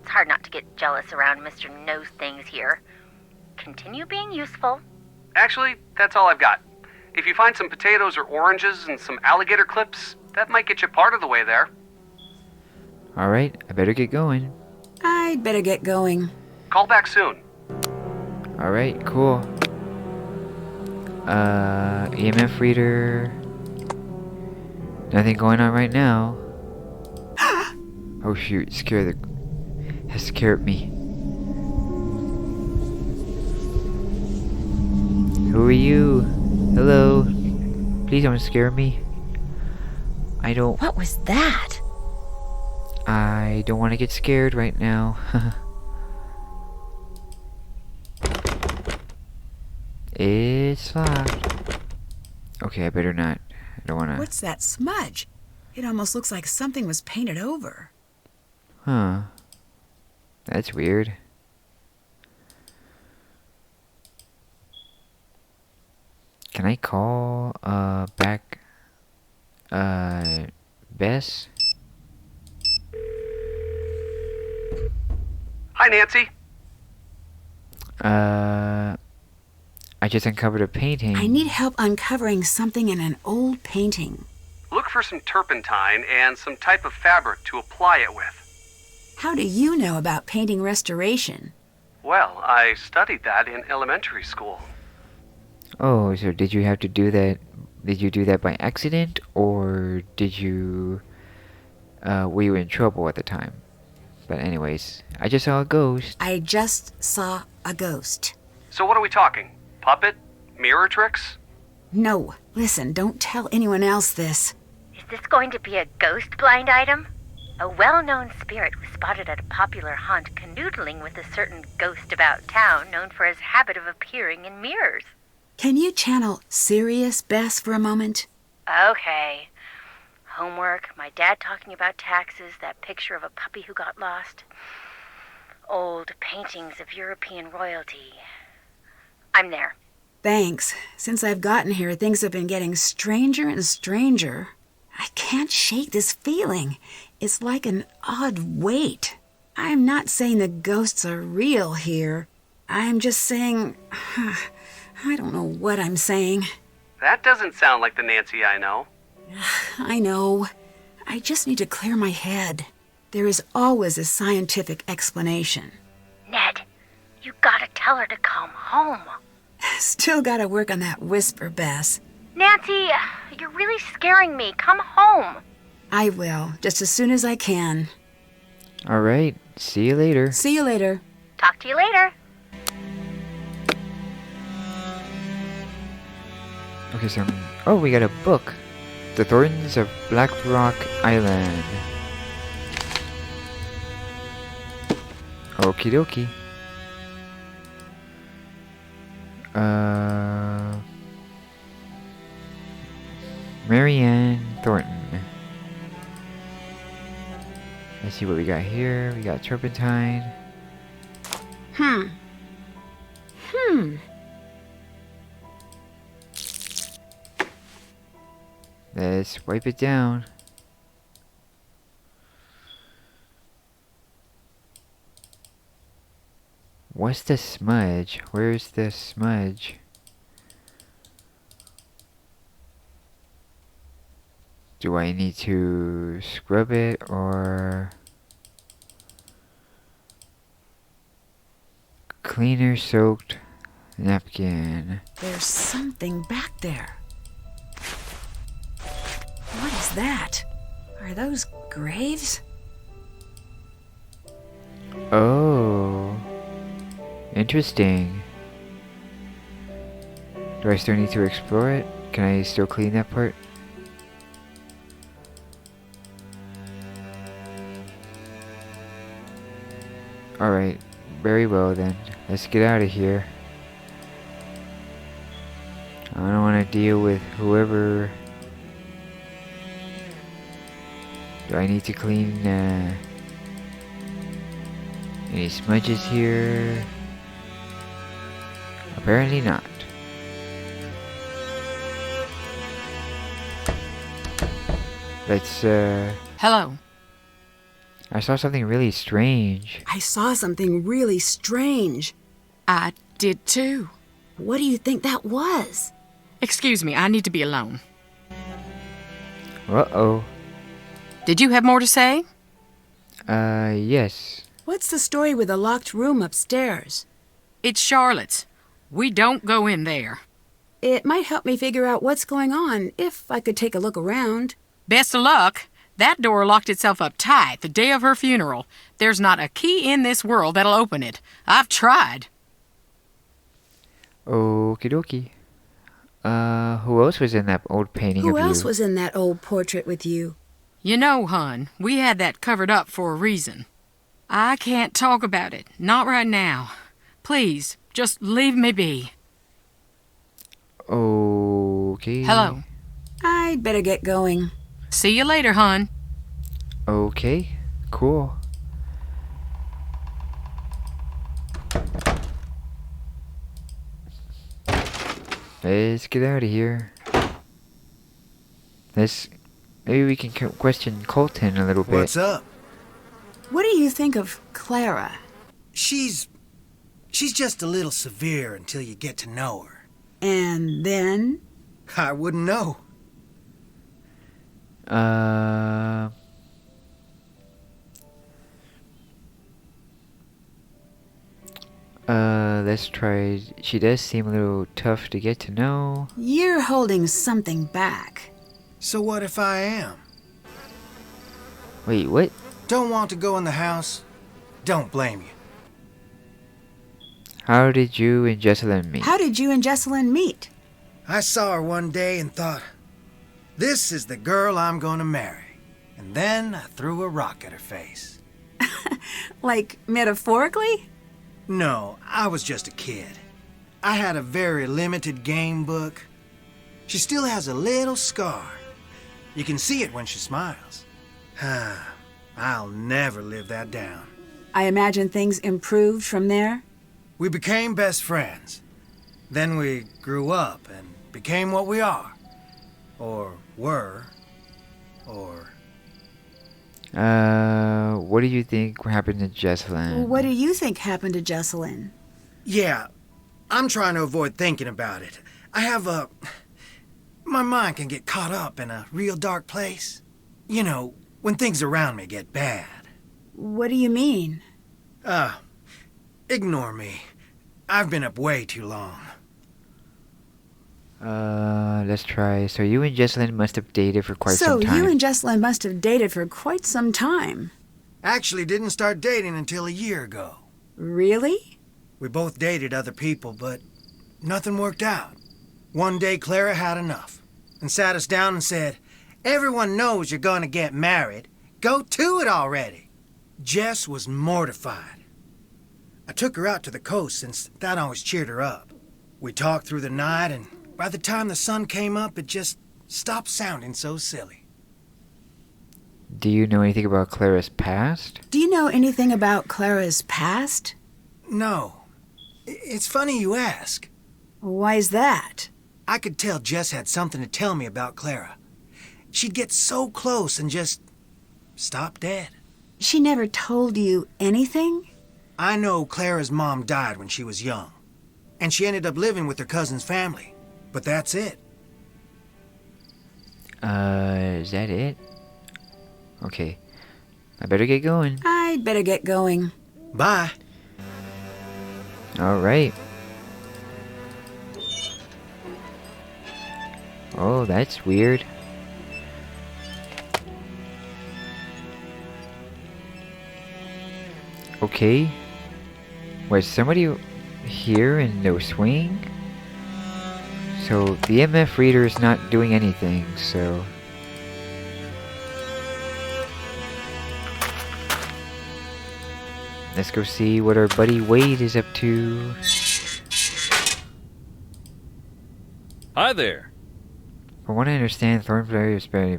It's hard not to get jealous around Mr. Knows Things here. Continue being useful. Actually, that's all I've got. If you find some potatoes or oranges and some alligator clips, that might get you part of the way there. Alright, I better get going. I'd better get going. Call back soon. Alright, cool. EMF reader. Nothing going on right now. Oh shoot, has scared me. Who are you? Hello? Please don't scare me. What was that? I don't want to get scared right now. It's locked. Okay, I better not. I don't want to. What's that smudge? It almost looks like something was painted over. Huh. That's weird. Can I call, back, Bess? Hi, Nancy. I just uncovered a painting. I need help uncovering something in an old painting. Look for some turpentine and some type of fabric to apply it with. How do you know about painting restoration? Well, I studied that in elementary school. Oh, so did you have to do that? Did you do that by accident, or did you, were you in trouble at the time? But anyways, I just saw a ghost. I just saw a ghost. So what are we talking? Puppet? Mirror tricks? No, listen, don't tell anyone else this. Is this going to be a ghost blind item? A well-known spirit was spotted at a popular haunt canoodling with a certain ghost about town known for his habit of appearing in mirrors. Can you channel Sirius Bess for a moment? Okay. Homework, my dad talking about taxes, that picture of a puppy who got lost. Old paintings of European royalty. I'm there. Thanks. Since I've gotten here, things have been getting stranger and stranger. I can't shake this feeling. It's like an odd weight. I'm not saying the ghosts are real here. I'm just saying... I don't know what I'm saying. That doesn't sound like the Nancy I know. I know. I just need to clear my head. There is always a scientific explanation. Ned, you gotta tell her to come home. Still gotta work on that whisper, Bess. Nancy, you're really scaring me. Come home. I will, just as soon as I can. Alright, see you later. See you later. Talk to you later. Okay, so... Oh, we got a book. The Thorntons of Black Rock Island. Okie dokie. Marianne Thornton. Let's see what we got here. We got turpentine. Let's wipe it down. What's the smudge? Where's the smudge? Do I need to scrub it or... Cleaner soaked napkin. There's something back there. What is that? Are those graves? Oh. Interesting. Do I still need to explore it? Can I still clean that part? Alright, very well then. Let's get out of here. I don't want to deal with whoever. Do I need to clean any smudges here? Apparently not. Let's Hello. I saw something really strange. I saw something really strange. I did too. What do you think that was? Excuse me, I need to be alone. Uh-oh. Did you have more to say? Yes. What's the story with the locked room upstairs? It's Charlotte's. We don't go in there. It might help me figure out what's going on if I could take a look around. Best of luck. That door locked itself up tight the day of her funeral. There's not a key in this world that'll open it. I've tried. Okie dokie. Who else was in that old painting of Who you? else was in that old portrait with you? You know, hon, we had that covered up for a reason. I can't talk about it. Not right now. Please, just leave me be. Okay. Hello. I'd better get going. See you later, hon. Okay, cool. Let's get out of here. Maybe we can question Colton a little bit. What's up? What do you think of Clara? She's just a little severe until you get to know her. And then? I wouldn't know. Let's try. She does seem a little tough to get to know. You're holding something back. So what if I am? Wait, what? Don't want to go in the house? Don't blame you. How did you and Jessalyn meet? How did you and Jessalyn meet? I saw her one day and thought, this is the girl I'm going to marry. And then I threw a rock at her face. Like, metaphorically? No, I was just a kid. I had a very limited game book. She still has a little scar. You can see it when she smiles. I'll never live that down. I imagine things improved from there? We became best friends. Then we grew up and became what we are. Or were. Or... What do you think happened to Jessalyn? What do you think happened to Jessalyn? Yeah, I'm trying to avoid thinking about it. My mind can get caught up in a real dark place. You know, when things around me get bad. What do you mean? Ignore me. I've been up way too long. Let's try. So you and Jessalyn must have dated for quite some time. So you and Jessalyn must have dated for quite some time. Actually didn't start dating until a year ago. Really? We both dated other people, but nothing worked out. One day Clara had enough and sat us down and said, everyone knows you're gonna get married. Go to it already. Jess was mortified. I took her out to the coast since that always cheered her up. We talked through the night, and by the time the sun came up, it just stopped sounding so silly. Do you know anything about Clara's past? Do you know anything about Clara's past? No. It's funny you ask. Why's that? I could tell Jess had something to tell me about Clara. She'd get so close and just stop dead. She never told you anything? I know Clara's mom died when she was young, and she ended up living with her cousin's family. But that's it. Is that it? Okay. I better get going. I'd better get going. Bye. Alright. Oh, that's weird. Okay. Was somebody here in the swing? So the MF reader is not doing anything, so... let's go see what our buddy Wade is up to. Hi there. From what I understand, Thornton is very...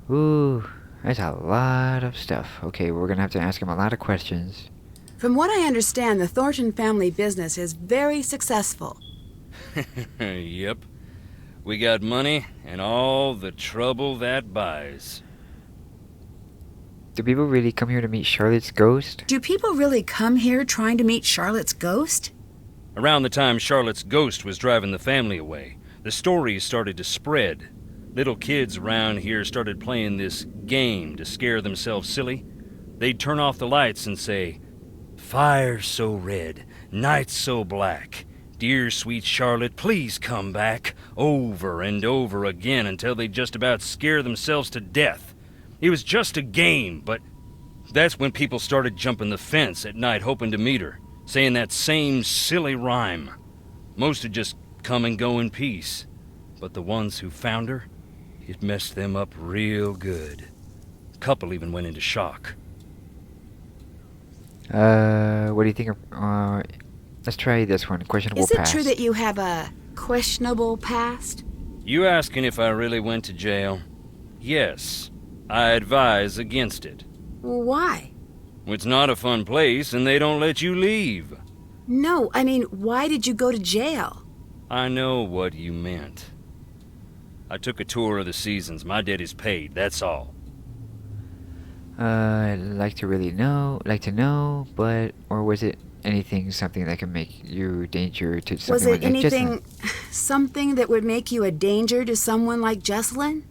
Ooh, that's a lot of stuff. Okay, we're gonna have to ask him a lot of questions. From what I understand, the Thornton family business is very successful. Yep. We got money and all the trouble that buys. Do people really come here to meet Charlotte's ghost? Do people really come here trying to meet Charlotte's ghost? Around the time Charlotte's ghost was driving the family away, the stories started to spread. Little kids around here started playing this game to scare themselves silly. They'd turn off the lights and say, "Fire so red, night so black. Dear sweet Charlotte, please come back," over and over again until they'd just about scare themselves to death. It was just a game, but that's when people started jumping the fence at night hoping to meet her, saying that same silly rhyme. Most would just come and go in peace, but the ones who found her, it messed them up real good. A couple even went into shock. What do you think of, let's try this one, questionable Is it past. true that you have a questionable past? You asking if I really went to jail? Yes. I advise against it. Why? It's not a fun place and they don't let you leave. No, I mean, why did you go to jail? I know what you meant. I took a tour of the seasons. My debt is paid, that's all. I'd like to know, but, or was it something that can make you a danger to someone Was it like anything, Jessalyn? something that would make you a danger to someone like Jessalyn?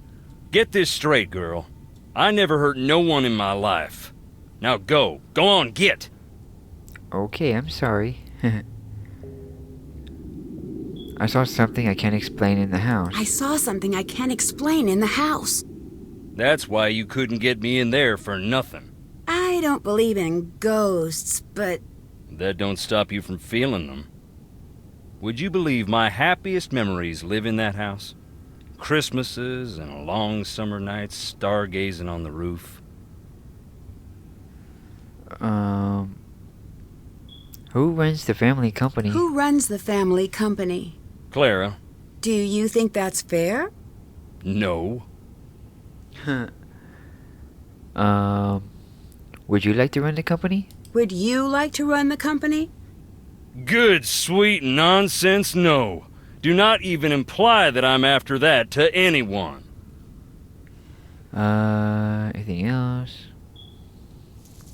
Get this straight, girl. I never hurt no one in my life. Now go. Go on, get. Okay, I'm sorry. I saw something I can't explain in the house. I saw something I can't explain in the house. That's why you couldn't get me in there for nothing. I don't believe in ghosts, but That don't stop you from feeling them. Would you believe my happiest memories live in that house? Christmases and long summer nights stargazing on the roof. Who runs the family company? who runs the family company? Clara, Do you think that's fair? no. Would you like to run the company? Would you like to run the company? Good, sweet nonsense, no. Do not even imply that I'm after that to anyone. Anything else?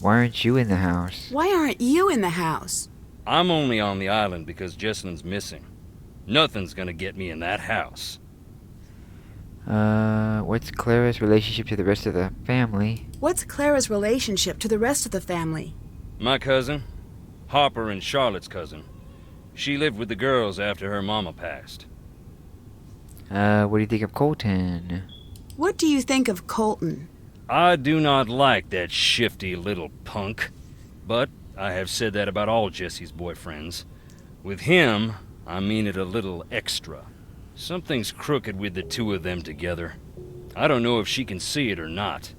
Why aren't you in the house? Why aren't you in the house? I'm only on the island because Jessalyn's missing. Nothing's gonna get me in that house. What's Clara's relationship to the rest of the family? What's Clara's relationship to the rest of the family? My cousin, Harper and Charlotte's cousin. She lived with the girls after her mama passed. What do you think of Colton? What do you think of Colton? I do not like that shifty little punk, but I have said that about all Jesse's boyfriends. With him, I mean it a little extra. Something's crooked with the two of them together. I don't know if she can see it or not.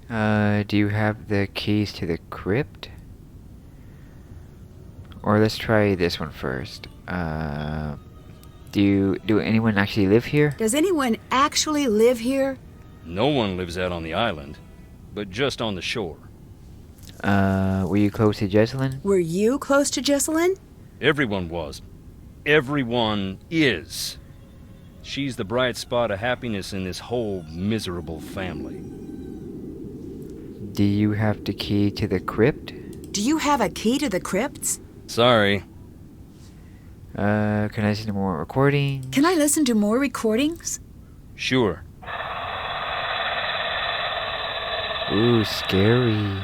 Do you have the keys to the crypt? Or let's try this one first. Do anyone actually live here? Does anyone actually live here? No one lives out on the island, but just on the shore. Were you close to Jessalyn? Were you close to Jessalyn? Everyone was. Everyone is. She's the bright spot of happiness in this whole miserable family. Do you have the key to the crypt? Do you have a key to the crypts? Sorry. Can I listen to more recordings? Can I listen to more recordings? Sure. Ooh, scary.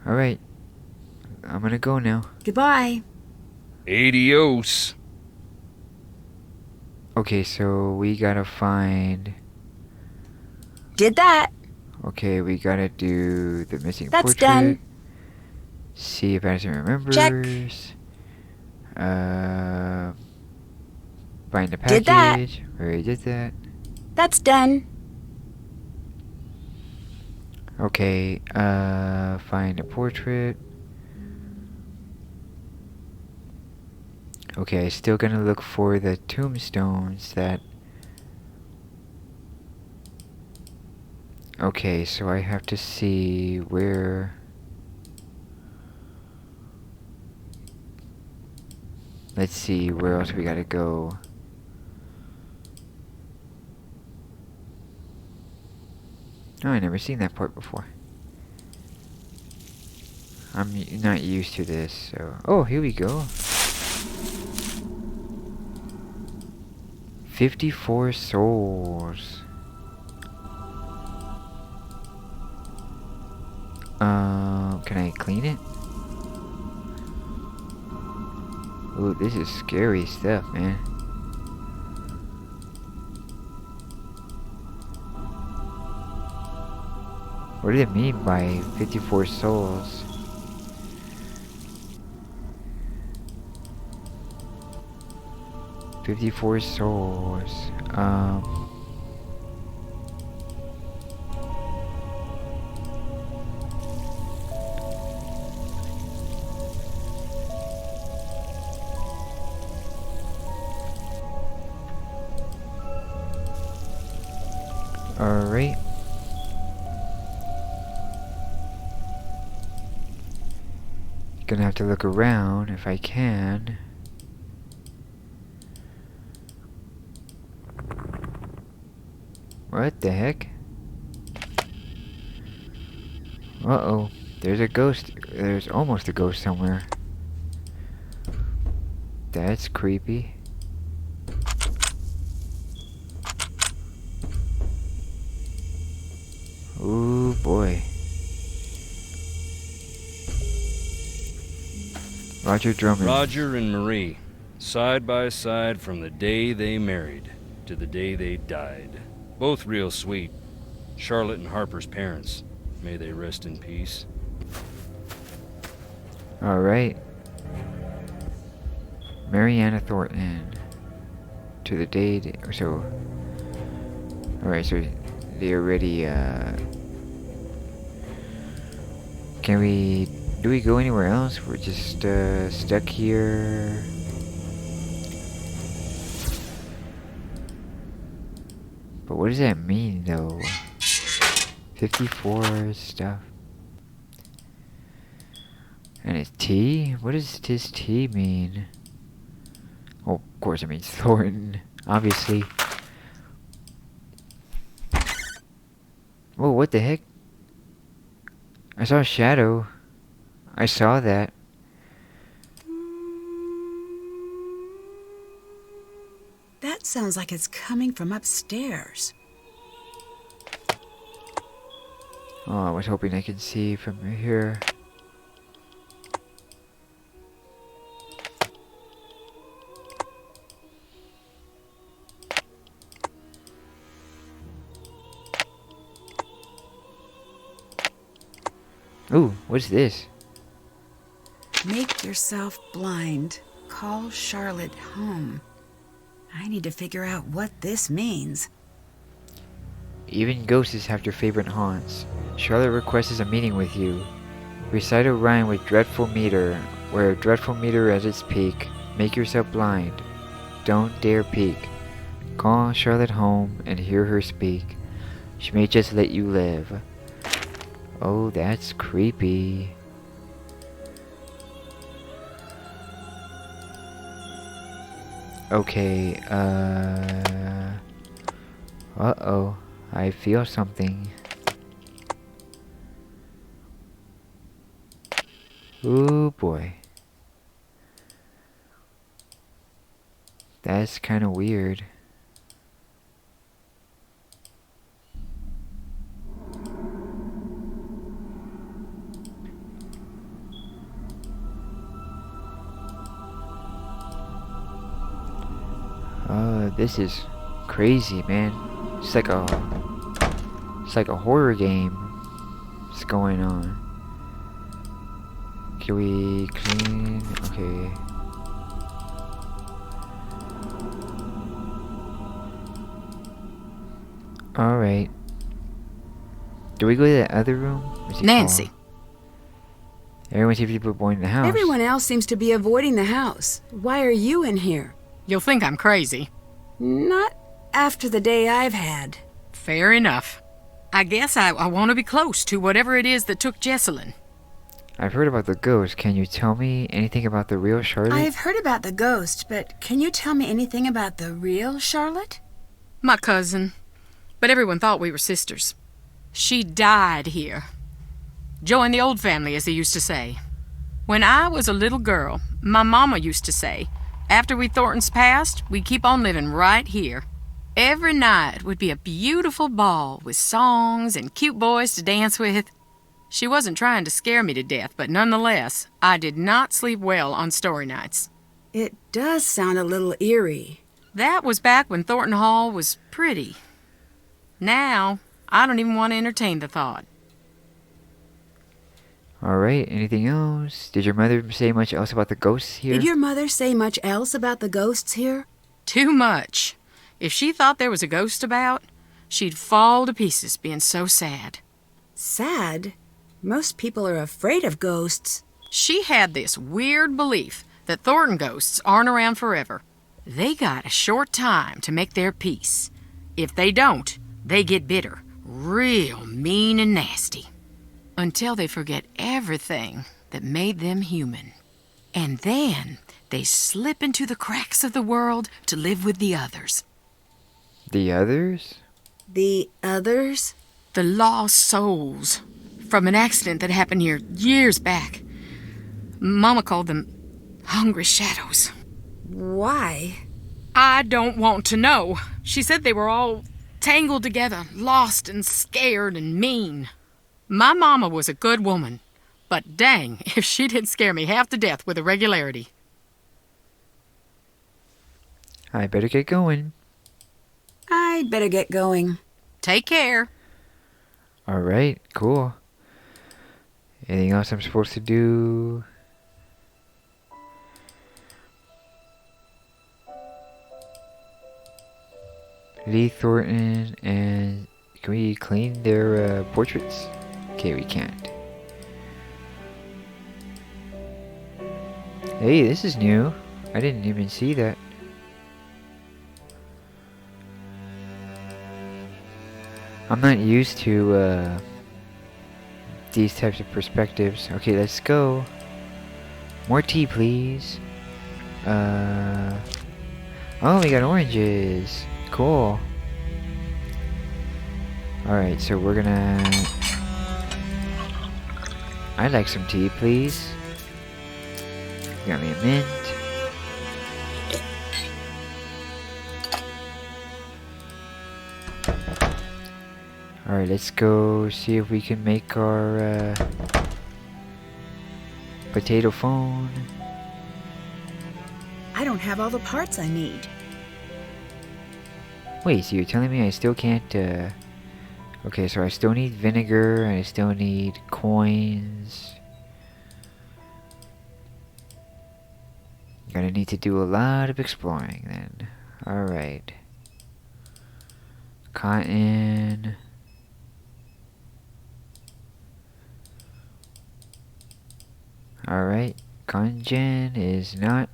Alright. I'm gonna go now. Goodbye. Adios. Okay, so we gotta find... Did that. Okay, we gotta do the missing That's portrait. done. See if Addison remembers. Check. Find the Did that. package. Already did that. That's done. Okay, find a portrait. Okay, still gonna look for the tombstones that... Okay, so I have to see where... Let's see, where else we gotta go. Oh, I never seen that part before. I'm not used to this, so... Oh, here we go. 54 souls. Can I clean it? Ooh, this is scary stuff, man. What do they mean by 54 souls? "54 souls." Alright. Gonna have to look around if I can. What the heck? Uh-oh. There's a ghost. There's almost a ghost somewhere. That's creepy. Ooh, boy. Roger Drummond. Roger and Marie, side by side from the day they married to the day they died. Both real sweet. Charlotte and Harper's parents. May they rest in peace. Alright. Mariana Thornton. To the day or so. Alright, so they already, Can we... Do we go anywhere else? We're just, stuck here. But what does that mean, though? 54 stuff. And it's T? What does this T mean? Oh, of course it means Thornton. Obviously. Whoa, what the heck? I saw a shadow. I saw that. That sounds like it's coming from upstairs. Oh, I was hoping I could see from here. Ooh, what's this? Make yourself blind. Call Charlotte home. I need to figure out what this means. Even ghosts have their favorite haunts. Charlotte requests a meeting with you. Recite a rhyme with dreadful meter, where a dreadful meter at its peak. Make yourself blind. Don't dare peek. Call Charlotte home and hear her speak. She may just let you live. Oh, that's creepy. Okay, uh-oh. I feel something. Ooh, boy. That's kind of weird. This is crazy, man. It's like a horror game. What's going on? Can we clean? Okay. Alright. Do we go to that other room? What's it Nancy. called? Everyone seems to be avoiding the house. Everyone else seems to be avoiding the house. Why are you in here? You'll think I'm crazy. Not after the day I've had. Fair enough. I guess I want to be close to whatever it is that took Jessalyn. I've heard about the ghost. Can you tell me anything about the real Charlotte? I've heard about the ghost, but can you tell me anything about the real Charlotte? My cousin. But everyone thought we were sisters. She died here. Joined the old family, as they used to say. When I was a little girl, my mama used to say, after we Thorntons passed, we'd keep on living right here. Every night would be a beautiful ball with songs and cute boys to dance with. She wasn't trying to scare me to death, but nonetheless, I did not sleep well on story nights. It does sound a little eerie. That was back when Thornton Hall was pretty. Now, I don't even want to entertain the thought. Alright, anything else? Did your mother say much else about the ghosts here? Did your mother say much else about the ghosts here? Too much. If she thought there was a ghost about, she'd fall to pieces being so sad. Sad? Most people are afraid of ghosts. She had this weird belief that Thornton ghosts aren't around forever. They got a short time to make their peace. If they don't, they get bitter, real mean and nasty. Until they forget everything that made them human. And then they slip into the cracks of the world to live with the others. The others? The others? The lost souls. From an accident that happened here years back. Mama called them hungry shadows. Why? I don't want to know. She said they were all tangled together, lost and scared and mean. My mama was a good woman, but dang if she didn't scare me half to death with a regularity. I better get going. I'd better get going. Take care. Alright, cool. Anything else I'm supposed to do? Lee Thornton and... Can we clean their portraits? Okay, we can't. Hey, this is new. I didn't even see that. I'm not used to these types of perspectives. Okay, let's go. More tea, please. Oh, we got oranges. Cool. Alright, so we're gonna... I'd like some tea, please. Got me a mint. Alright, let's go see if we can make our potato phone. I don't have all the parts I need. Wait, so you're telling me I still can't, Okay, so I still need vinegar, and I still need coins. Gonna need to do a lot of exploring then. Alright. Cotton. Alright. Cotton gin is not...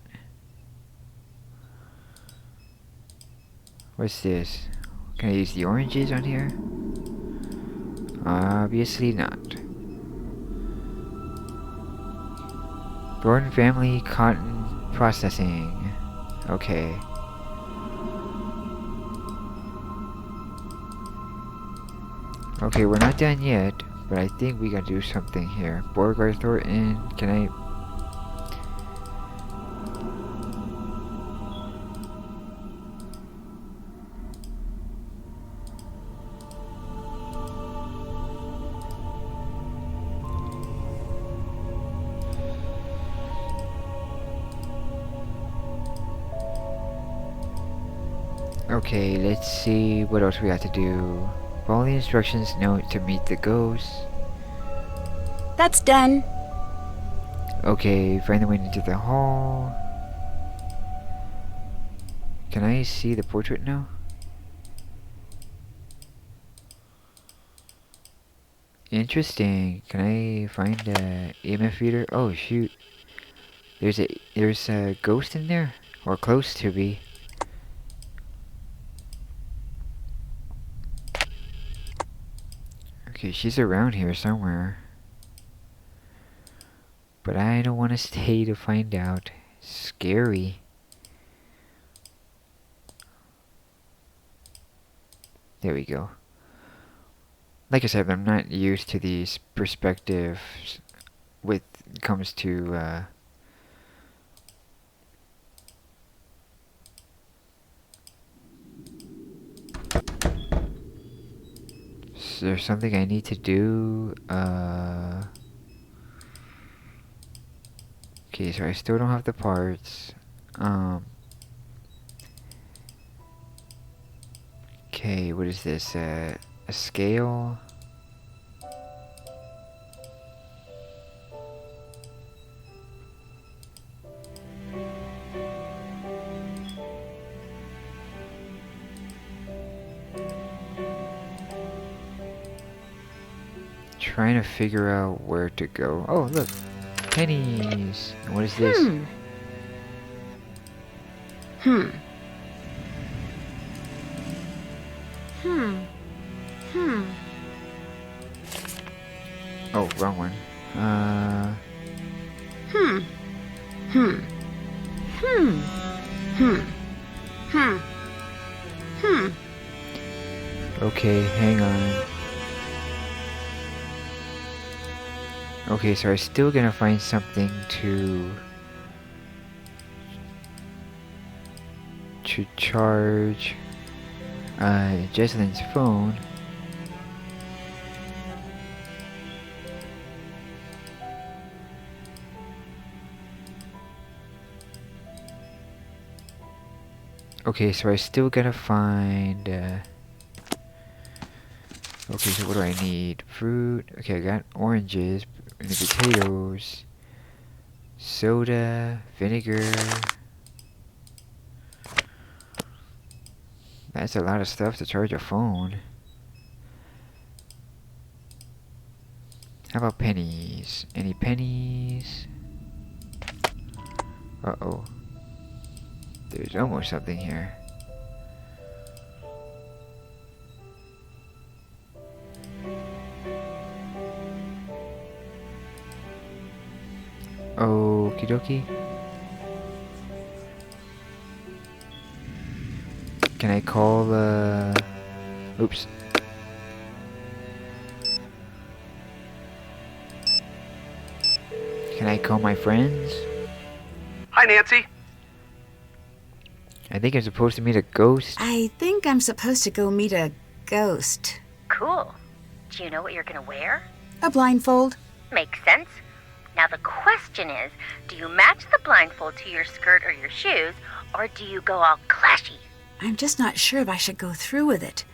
What's this? Can I use the oranges on here? Obviously not. Thornton family cotton processing. Okay. Okay, we're not done yet, but I think we gotta do something here. Beauregard Thornton, can I... Okay, let's see what else we have to do. Follow the instructions note to meet the ghost. That's done. Okay, find the way into the hall. Can I see the portrait now? Interesting. Can I find a EMF reader? Oh shoot. There's a ghost in there? Or close to be. Okay, she's around here somewhere. But I don't want to stay to find out. Scary. There we go. Like I said, I'm not used to these perspectives with comes to is there something I need to do? Okay, so I still don't have the parts. Okay, what is this? A scale? Trying to figure out where to go. Oh, look. Pennies. And what is this? Oh, wrong one. Okay, hang on. Okay, so I'm still gonna find something to charge Jesselyn's phone. Okay, so I still gotta find okay, so what do I need? Fruit. Okay, I got oranges and the potatoes, soda, vinegar. That's a lot of stuff to charge a phone. How about pennies? Any pennies? Uh-oh. There's almost something here. Okie dokie. Can I call oops. Can I call my friends? Hi, Nancy. I think I'm supposed to meet a ghost. I think I'm supposed to go meet a ghost. Cool. Do you know what you're gonna wear? A blindfold? Makes sense. Now the question is, do you match the blindfold to your skirt or your shoes, or do you go all clashy? I'm just not sure if I should go through with it.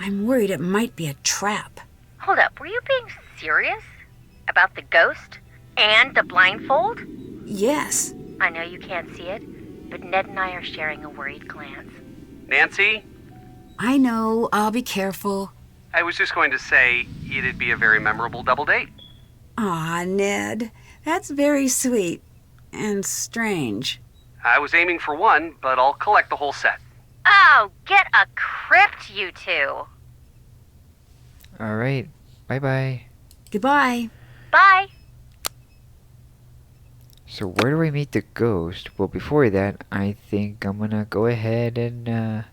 I'm worried it might be a trap. Hold up, were you being serious? About the ghost? And the blindfold? Yes. I know you can't see it, but Ned and I are sharing a worried glance. Nancy? I know. I'll be careful. I was just going to say it'd be a very memorable double date. Aw, Ned. That's very sweet. And strange. I was aiming for one, but I'll collect the whole set. Oh, get a crypt, you two. Alright. Bye-bye. Goodbye. Bye. So where do I meet the ghost? Well, before that, I think I'm gonna go ahead and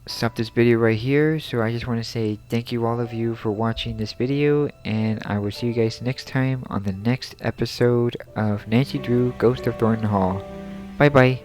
stop this video right here. So I just want to say thank you all of you for watching this video, and I will see you guys next time on the next episode of Nancy Drew Ghost of Thornton Hall. Bye bye.